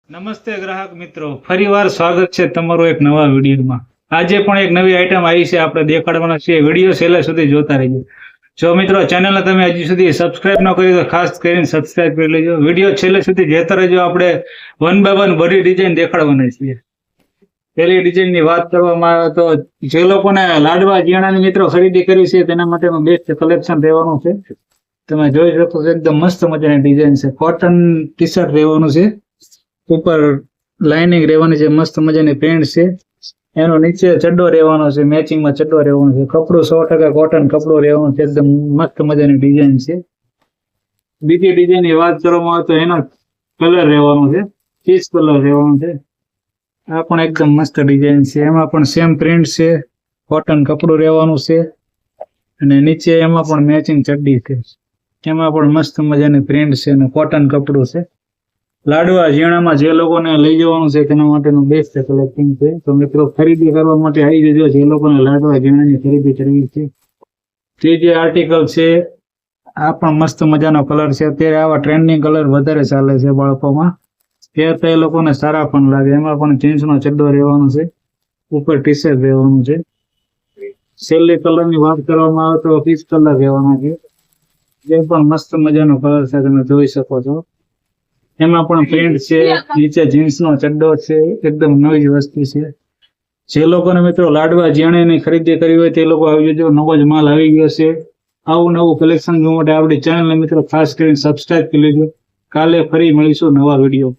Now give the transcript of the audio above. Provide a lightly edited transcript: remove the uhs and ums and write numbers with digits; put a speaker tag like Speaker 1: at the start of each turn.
Speaker 1: નમસ્તે ગ્રાહક મિત્રો, ફરીવાર સ્વાગત છે તમારું એક નવા વિડીયોમાં. આજે પણ એક નવી આઈટમ આવી છે, આપણે દેખાડવાના છીએ. વિડીયો છેલ્લે સુધી જોતા રહેજો. જો મિત્રો ચેનલને તમે હજી સુધી સબસ્ક્રાઇબ ન કરી તો ખાસ કરીને સબસ્ક્રાઇબ કરી લેજો. વિડીયો છેલ્લે સુધી જોતા રહેજો. આપણે વન બાય વન બધી ડિઝાઇન દેખાડવાના છીએ. પહેલી ડિઝાઇનની વાત કરવામાં આવે તો જે લોકોને લાડવા જીણાની મિત્રો ખરીદી કરવી છે તેના માટેનું બેસ્ટ કલેક્શન રહેવાનું છે. તમે જોઈ શકો છો, એકદમ મસ્ત મજાની ડિઝાઇન છે. કોટન ટી શર્ટ રહેવાનું છે, ઉપર લાઇનિંગ રહેવાની છે, મસ્ત મજાની પેન્ટ છે. એનો નીચે ચડ્ડો રહેવાનો છે, મેચિંગમાં ચડ્ડો રહેવાનો છે. કપડું 100% કોટન કપડું રહેવાનું છે, એકદમ મસ્ત મજાની ડિઝાઇન છે. બીજી ડિઝાઇનની વાત કરવામાં આવે તો એનો કલર રહેવાનો છે, પીચ કલર રહેવાનો છે. આ પણ એકદમ મસ્ત ડિઝાઇન છે. એમાં પણ સેમ પ્રિન્ટ છે, કોટન કપડું રહેવાનું છે અને નીચે એમાં પણ મેચિંગ ચડ્ડી છે. એમાં પણ મસ્ત મજાની પ્રિન્ટ છે અને કોટન કપડું છે. લાડવા ઝીણામાં જે લોકોને લઈ જવાનું છે તેના માટેનું બેસ્ટ કલેક્શન છે. તો મિત્રો ખરીદી કરવા માટે આવી જજો જે લોકોને લાડવા ઝીણાની ખરીદી કરવી છે. ત્રીજી આર્ટિકલ છે, આ પણ મસ્ત મજાનો કલર છે. અત્યારે આવા ટ્રેન્ડિંગ કલર વધારે ચાલે છે બાળકોમાં, પહેરતા એ લોકોને સારા પણ લાગે. એમાં પણ જીન્સનો ચડ્ડો રહેવાનો છે, ઉપર ટી શર્ટ રહેવાનું છે. છેલ્લી કલરની વાત કરવામાં આવે તો પીચ કલર રહેવાનો છે, જે પણ મસ્ત મજાનો કલર છે, તમે જોઈ શકો છો. એમાં પણ પ્રિન્ટ છે, નીચે જીન્સનો ચડ્ડો છે, એકદમ નવી જ વસ્તુ છે. જે લોકોને મિત્રો લાડવા જીણાની ખરીદી કરવી હોય તે લોકો આવી જજો, નવો જ માલ આવી ગયો છે. આવું નવું કલેક્શન જોવા માટે આપણી ચેનલને મિત્રો ખાસ કરીને સબસ્ક્રાઇબ કરી લેજો. કાલે ફરી મળીશું નવા વિડીયો.